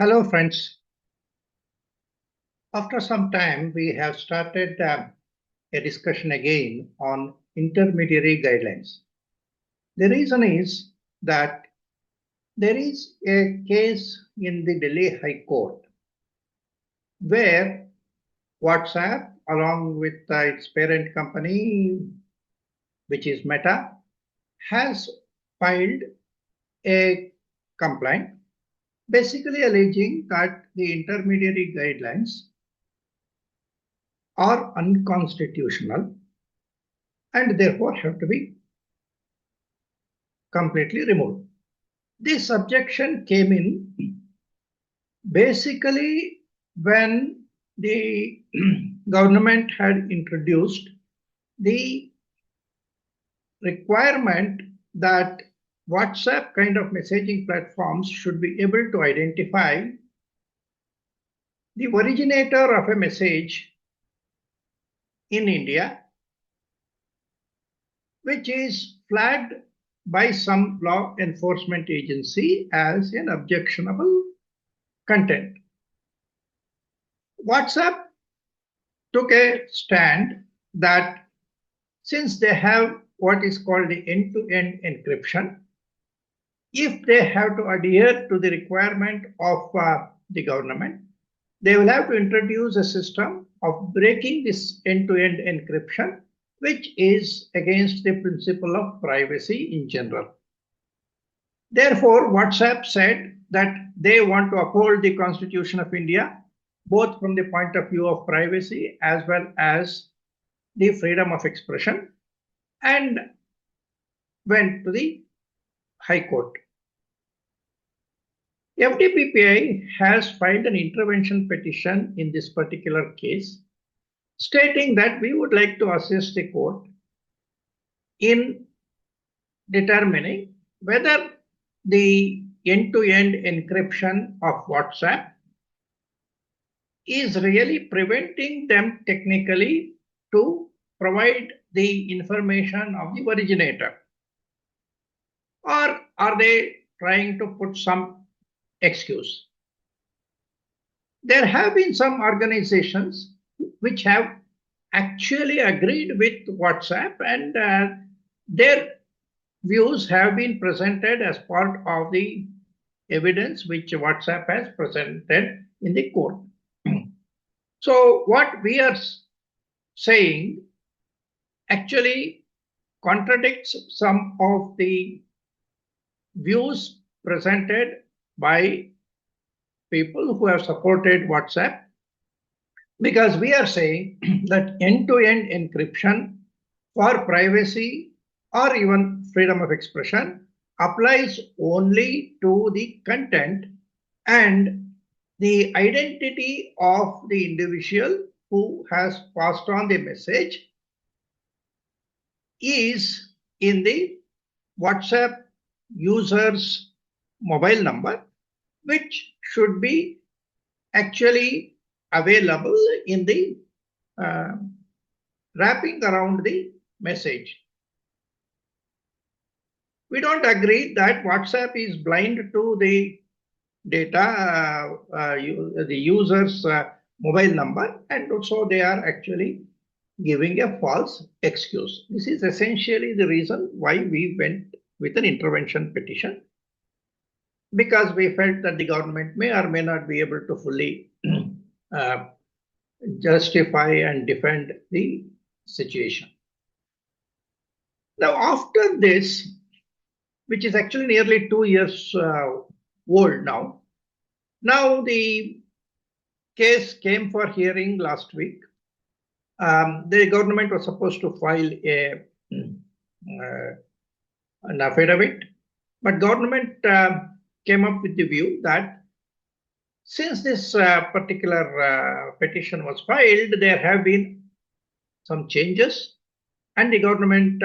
Hello, friends. After some time, we have started a discussion again on intermediary guidelines. The reason is that there is a case in the Delhi High Court where WhatsApp, along with its parent company, which is Meta, has filed a complaint basically alleging that the intermediary guidelines are unconstitutional and therefore have to be completely removed. This objection came in basically when the government had introduced the requirement that WhatsApp kind of messaging platforms should be able to identify the originator of a message in India, which is flagged by some law enforcement agency as an objectionable content. WhatsApp took a stand that since they have what is called the end-to-end encryption, if they have to adhere to the requirement of the government, they will have to introduce a system of breaking this end-to-end encryption, which is against the principle of privacy in general. Therefore, WhatsApp said that they want to uphold the Constitution of India, both from the point of view of privacy as well as the freedom of expression, and went to the High Court. FDPPI has filed an intervention petition in this particular case, stating that we would like to assist the court in determining whether the end-to-end encryption of WhatsApp is really preventing them technically to provide the information of the originator, or are they trying to put some excuse? There have been some organizations which have actually agreed with WhatsApp, and their views have been presented as part of the evidence which WhatsApp has presented in the court. So what we are saying actually contradicts some of the views presented by people who have supported WhatsApp, because we are saying that end-to-end encryption for privacy or even freedom of expression applies only to the content and the identity of the individual who has passed on the message is in the WhatsApp user's mobile number, which should be actually available in the wrapping around the message. We don't agree that WhatsApp is blind to the data, the user's mobile number, and also they are actually giving a false excuse. This is essentially the reason why we went with an intervention petition, because we felt that the government may or may not be able to fully justify and defend the situation. Now, after this, which is actually nearly 2 years old now, the case came for hearing last week. The government was supposed to file an affidavit, but government came up with the view that since this particular petition was filed, there have been some changes, and the government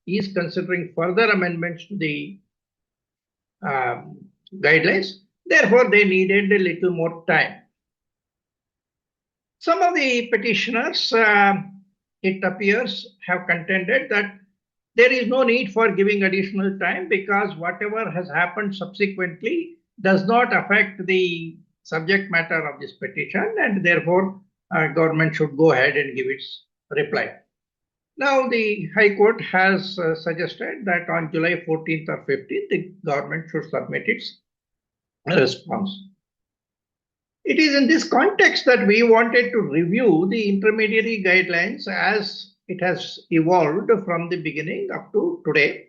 is considering further amendments to the guidelines. Therefore, they needed a little more time. Some of the petitioners, it appears, have contended that there is no need for giving additional time because whatever has happened subsequently does not affect the subject matter of this petition, and therefore government should go ahead and give its reply. Now, the High Court has suggested that on July 14th or 15th, the government should submit its response. It is in this context that we wanted to review the intermediary guidelines as it has evolved from the beginning up to today,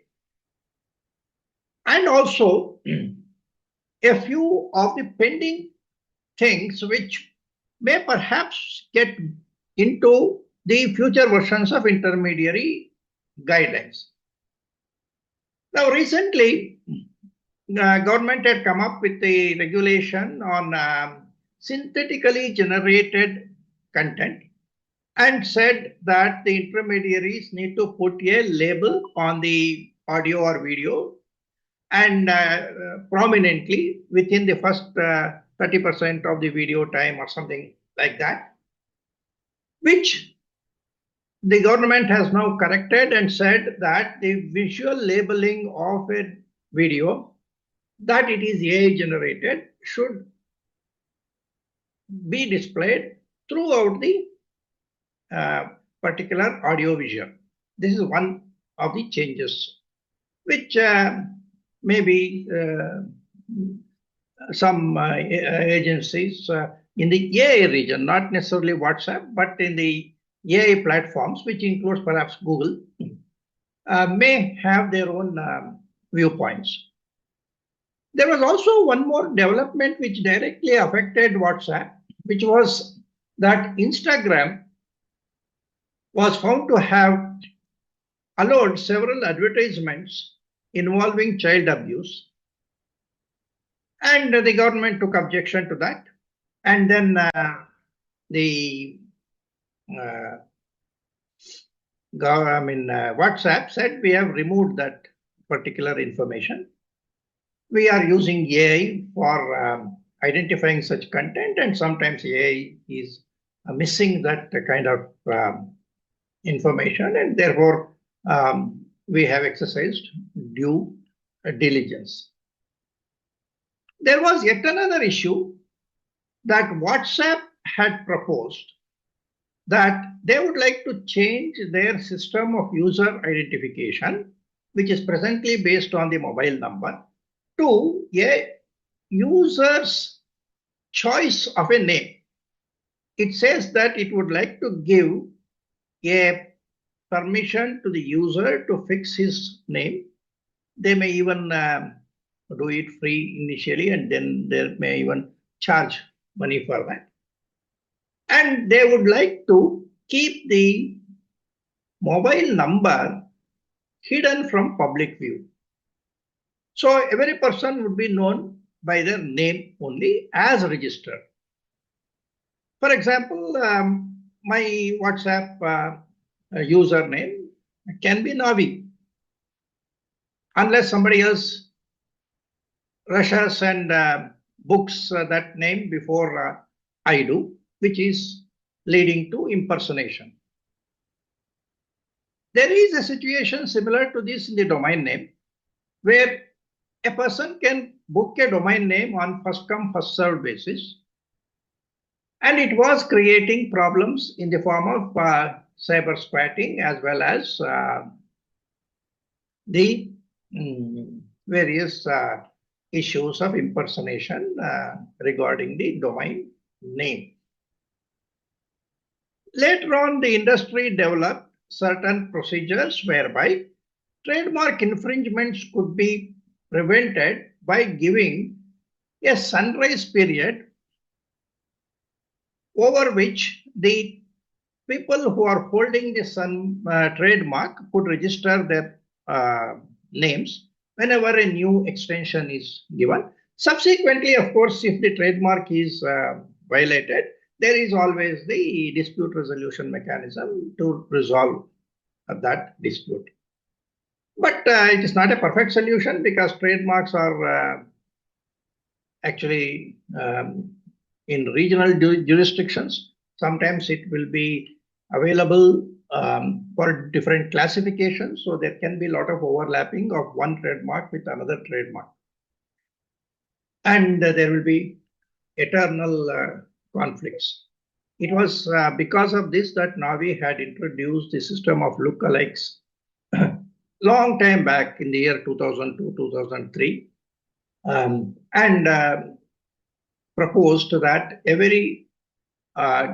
and also a few of the pending things which may perhaps get into the future versions of intermediary guidelines. Now, recently, government had come up with a regulation on synthetically generated content and said that the intermediaries need to put a label on the audio or video and prominently within the first 30% of the video time or something like that, which the government has now corrected and said that the visual labeling of a video, that it is AI generated, should be displayed throughout the particular audio visual. This is one of the changes which maybe some agencies in the AI region, not necessarily WhatsApp, but in the AI platforms, which includes perhaps Google, may have their own viewpoints. There was also one more development which directly affected WhatsApp, which was that Instagram was found to have allowed several advertisements involving child abuse. And the government took objection to that. And then WhatsApp said we have removed that particular information. We are using AI for identifying such content, and sometimes AI is missing that kind of information, and therefore we have exercised due diligence. There was yet another issue that WhatsApp had proposed, that they would like to change their system of user identification, which is presently based on the mobile number, to a user's choice of a name. It says that it would like to give a permission to the user to fix his name. They may even do it free initially, and then they may even charge money for that. And they would like to keep the mobile number hidden from public view. So every person would be known by their name only as registered. For example, my WhatsApp username can be Navi, unless somebody else rushes and books that name before I do, which is leading to impersonation. There is a situation similar to this in the domain name, where a person can book a domain name on first come, first served basis. And it was creating problems in the form of cyber squatting, as well as the various issues of impersonation regarding the domain name. Later on, the industry developed certain procedures whereby trademark infringements could be prevented by giving a sunrise period over which the people who are holding this trademark could register their names whenever a new extension is given. Subsequently, of course, if the trademark is violated, there is always the dispute resolution mechanism to resolve that dispute. But it is not a perfect solution, because trademarks are actually in regional jurisdictions. Sometimes it will be available for different classifications. So there can be a lot of overlapping of one trademark with another trademark. and there will be eternal conflicts. It was because of this that Navi had introduced the system of lookalikes long time back in the year 2002, 2003, and proposed that every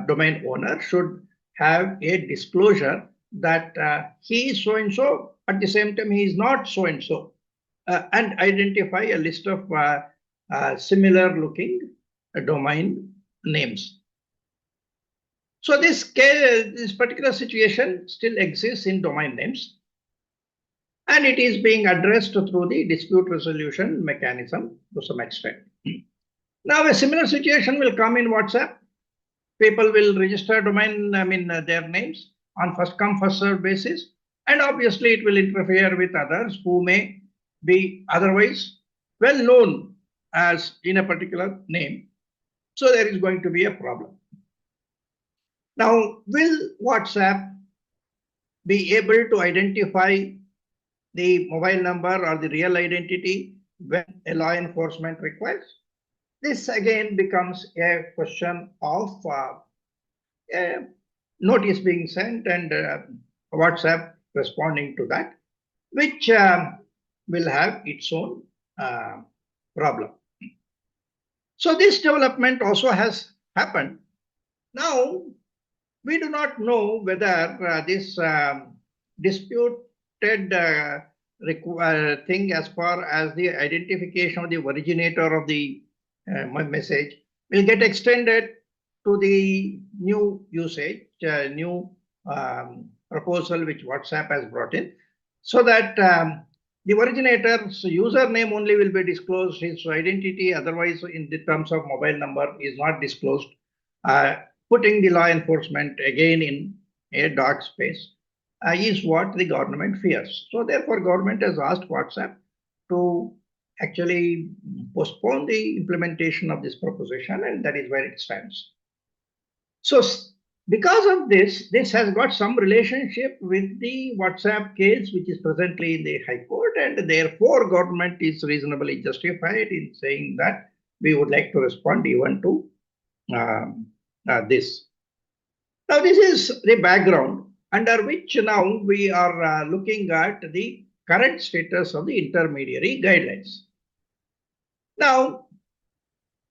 domain owner should have a disclosure that he is so and so, at the same time he is not so and so, and identify a list of similar looking domain names. So this particular situation still exists in domain names, and it is being addressed through the dispute resolution mechanism to some extent. Now a similar situation will come in WhatsApp. People will register their names on first come first served basis, and obviously it will interfere with others who may be otherwise well known as in a particular name. So there is going to be a problem. Now, will WhatsApp be able to identify the mobile number or the real identity when a law enforcement requires? This again becomes a question of a notice being sent and WhatsApp responding to that, which will have its own problem. So this development also has happened. Now, we do not know whether this disputed thing as far as the identification of the originator of the message will get extended to the new usage, new proposal which WhatsApp has brought in, so that the originator's username only will be disclosed, his identity otherwise in the terms of mobile number is not disclosed, putting the law enforcement again in a dark space is what the government fears. So therefore government has asked WhatsApp to actually postpone the implementation of this proposition, and that is where it stands. So because of this, this has got some relationship with the WhatsApp case, which is presently in the High Court, and therefore government is reasonably justified in saying that we would like to respond even to this. Now, this is the background under which now we are looking at the current status of the intermediary guidelines. Now,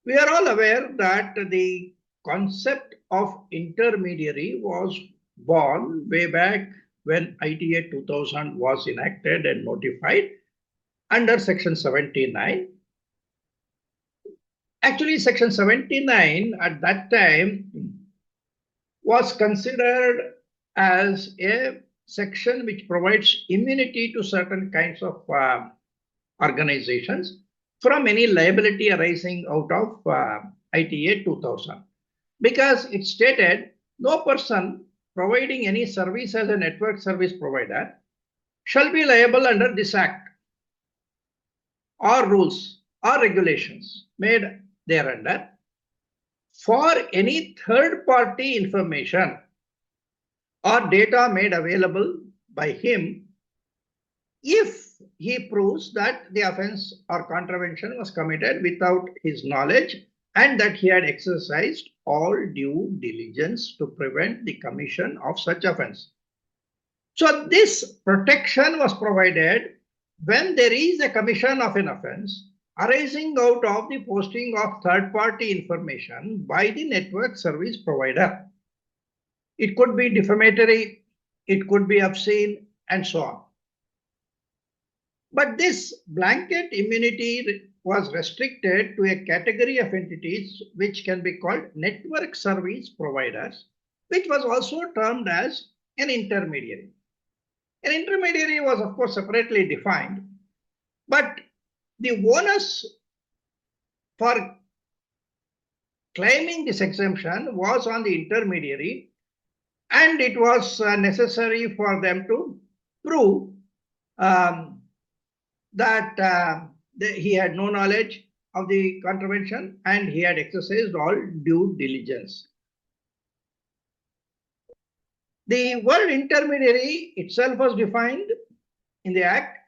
we are all aware that the concept of intermediary was born way back when ITA 2000 was enacted and notified under Section 79. Actually, Section 79 at that time was considered as a section which provides immunity to certain kinds of organizations from any liability arising out of ITA 2000. Because it stated no person providing any service as a network service provider shall be liable under this act or rules or regulations made thereunder for any third party information or data made available by him if he proves that the offense or contravention was committed without his knowledge and that he had exercised all due diligence to prevent the commission of such offense. So this protection was provided when there is a commission of an offense arising out of the posting of third-party information by the network service provider. It could be defamatory, it could be obscene, and so on. But this blanket immunity was restricted to a category of entities which can be called network service providers, which was also termed as an intermediary. An intermediary was, of course, separately defined, but the onus for claiming this exemption was on the intermediary, and it was necessary for them to prove that he had no knowledge of the contravention and he had exercised all due diligence. The word intermediary itself was defined in the Act,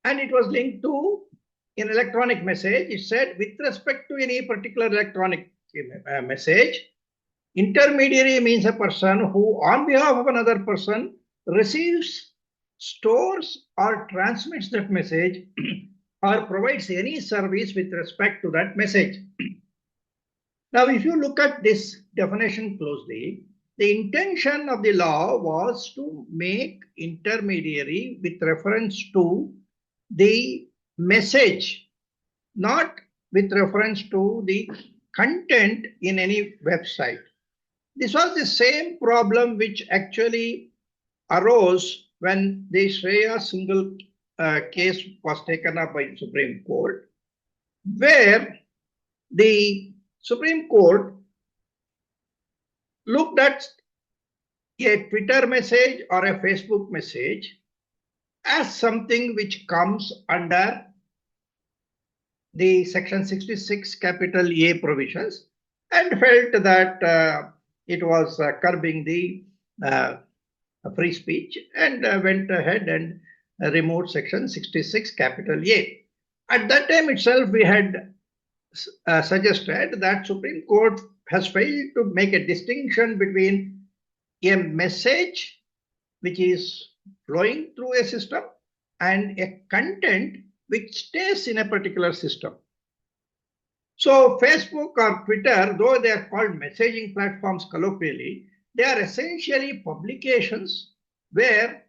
and it was linked to in electronic message, it said with respect to any particular electronic message, intermediary means a person who, on behalf of another person, receives, stores, or transmits that message or provides any service with respect to that message. Now, if you look at this definition closely, the intention of the law was to make intermediary with reference to the message, not with reference to the content in any website. This was the same problem which actually arose when the Shreya Singhal case was taken up by the Supreme Court, where the Supreme Court looked at a Twitter message or a Facebook message as something which comes under the Section 66 capital A provisions and felt that it was curbing the free speech and went ahead and removed Section 66 capital A. At that time itself, we had suggested that Supreme Court has failed to make a distinction between a message which is flowing through a system and a content which stays in a particular system. So Facebook or Twitter, though they are called messaging platforms colloquially, they are essentially publications where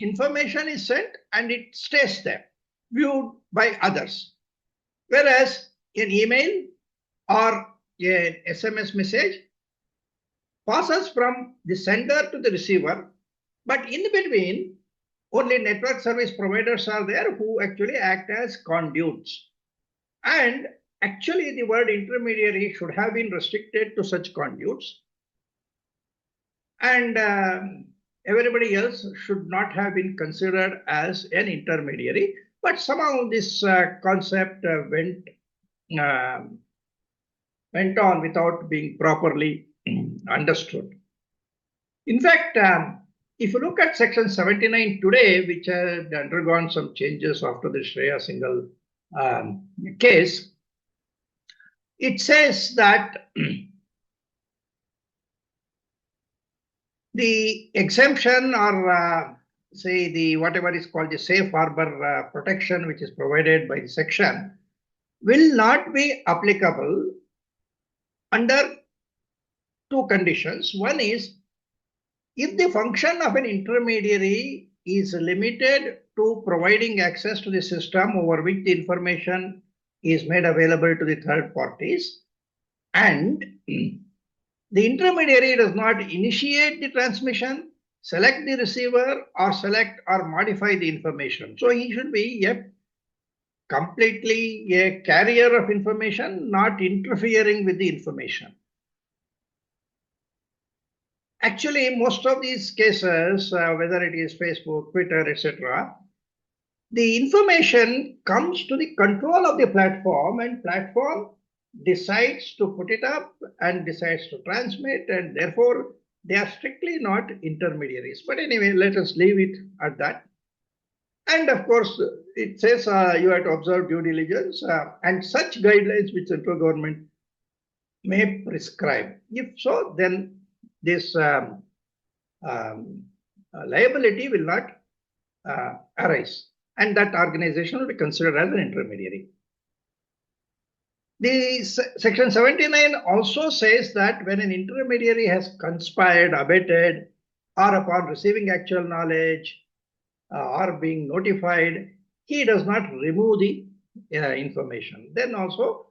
information is sent and it stays there, viewed by others. Whereas an email or an SMS message passes from the sender to the receiver, but in between, only network service providers are there who actually act as conduits. And actually, the word intermediary should have been restricted to such conduits. And everybody else should not have been considered as an intermediary. But somehow this concept went on without being properly understood. In fact, if you look at Section 79 today, which had undergone some changes after the Shreya Singhal case, it says that the exemption or say the whatever is called the safe harbor protection which is provided by the section will not be applicable under two conditions. One is if the function of an intermediary is limited to providing access to the system over which the information is made available to the third parties, and the intermediary does not initiate the transmission, select the receiver, or select or modify the information. So he should be completely a carrier of information, not interfering with the information. Actually, most of these cases, whether it is Facebook, Twitter, etc., the information comes to the control of the platform, and platform decides to put it up and decides to transmit, and therefore they are strictly not intermediaries. But anyway, let us leave it at that. And of course, it says you have to observe due diligence and such guidelines which central government may prescribe. If so, then this liability will not arise, and that organization will be considered as an intermediary. The Section 79 also says that when an intermediary has conspired, abetted, or upon receiving actual knowledge or being notified, he does not remove the information. Then also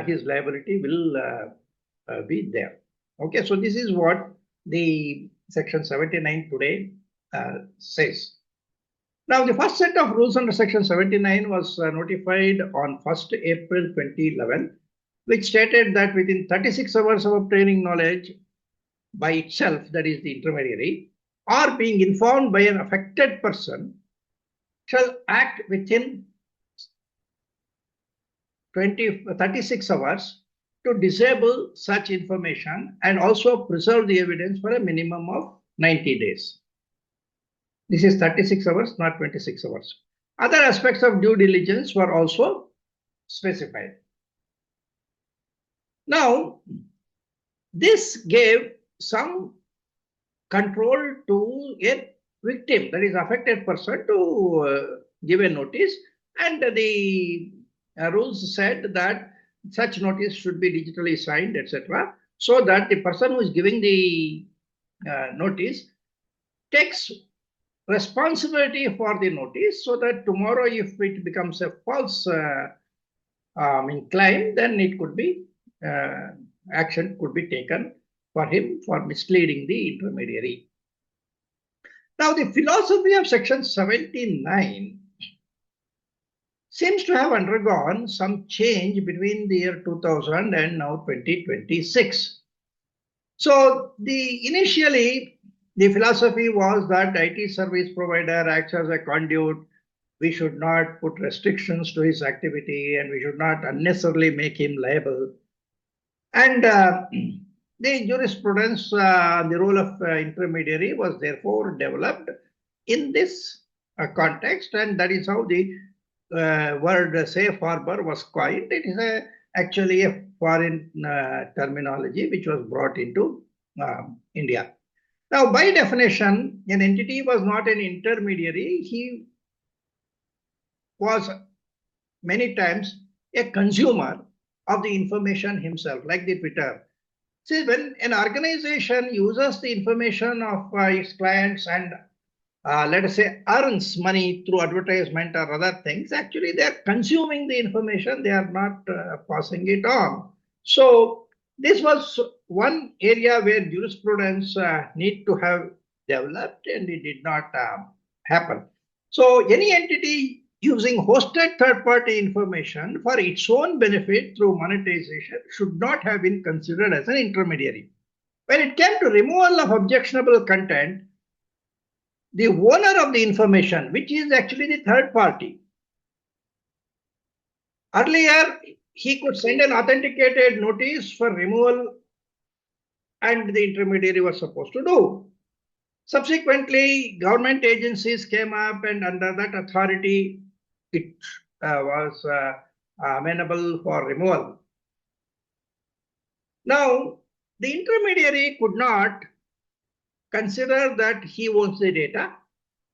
his liability will be there. Okay, so this is what the Section 79 today says. Now, the first set of rules under Section 79 was notified on 1st April 2011, which stated that within 36 hours of obtaining knowledge by itself, that is the intermediary, or being informed by an affected person, shall act within 36 hours to disable such information and also preserve the evidence for a minimum of 90 days. This is 36 hours, not 26 hours. Other aspects of due diligence were also specified. Now, this gave some control to a victim, that is affected person, to give a notice, and the rules said that such notice should be digitally signed, etc., so that the person who is giving the notice takes responsibility for the notice, so that tomorrow if it becomes a false claim, then it could be action could be taken for him for misleading the intermediary. Now, the philosophy of section 79 seems to have undergone some change between the year 2000 and now 2026. So, initially, the philosophy was that IT service provider acts as a conduit. We should not put restrictions to his activity, and we should not unnecessarily make him liable. And the jurisprudence, the role of intermediary was therefore developed in this context, and that is how the word safe harbor was coined. It is actually a foreign terminology which was brought into India. Now, by definition, an entity was not an intermediary. He was many times a consumer of the information himself, like the Twitter. See, when an organization uses the information of its clients and let us say earns money through advertisement or other things, actually they are consuming the information, they are not passing it on. So this was one area where jurisprudence need to have developed, and it did not happen. So any entity using hosted third-party information for its own benefit through monetization should not have been considered as an intermediary. When it came to removal of objectionable content, the owner of the information, which is actually the third party, earlier he could send an authenticated notice for removal, and the intermediary was supposed to do. Subsequently, government agencies came up, and under that authority, it was amenable for removal. Now, the intermediary could not consider that he owns the data,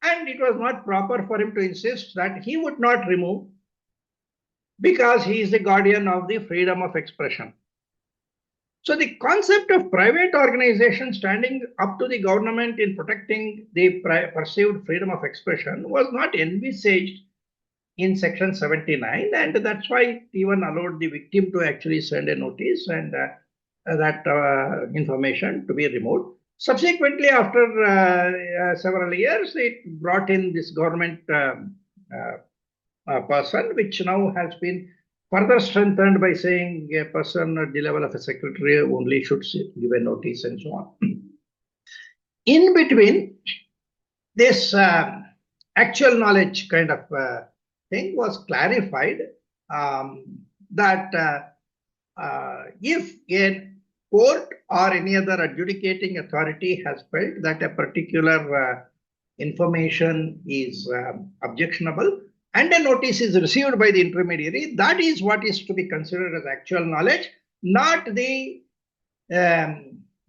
and it was not proper for him to insist that he would not remove because he is the guardian of the freedom of expression. So the concept of private organization standing up to the government in protecting the perceived freedom of expression was not envisaged in section 79, and that's why it even allowed the victim to actually send a notice and that information to be removed. Subsequently, after several years, it brought in this government person, which now has been further strengthened by saying a person at the level of a secretary only should give a notice and so on. In between, this actual knowledge kind of thing was clarified, that if a court or any other adjudicating authority has felt that a particular information is objectionable and a notice is received by the intermediary, that is what is to be considered as actual knowledge, not the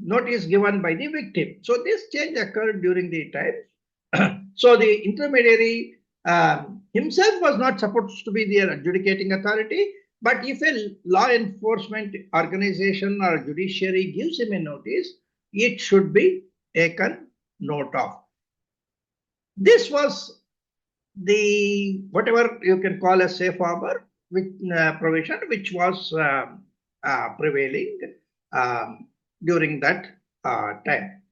notice given by the victim. So this change occurred during the time. So the intermediary himself was not supposed to be the adjudicating authority, but if a law enforcement organization or judiciary gives him a notice, it should be taken note of. This was the whatever you can call a safe harbor provision, which was prevailing during that time.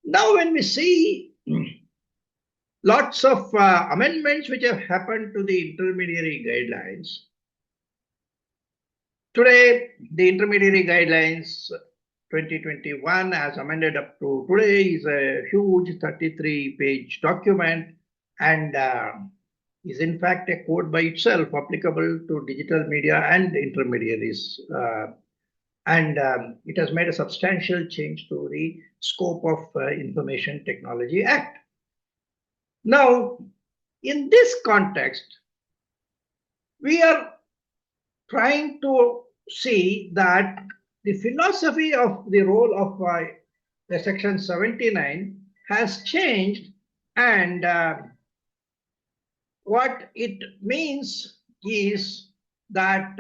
Now, when we see lots of amendments which have happened to the intermediary guidelines, today the intermediary guidelines 2021 as amended up to today is a huge 33-page document, and is in fact a code by itself applicable to digital media and intermediaries. And it has made a substantial change to the scope of Information Technology Act. Now, In this context, we are trying to see that the philosophy of the role of the section 79 has changed, and what it means is that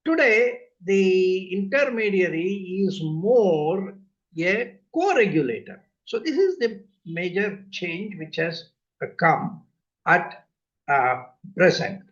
today the intermediary is more a co-regulator. So this is the major change which has come at present.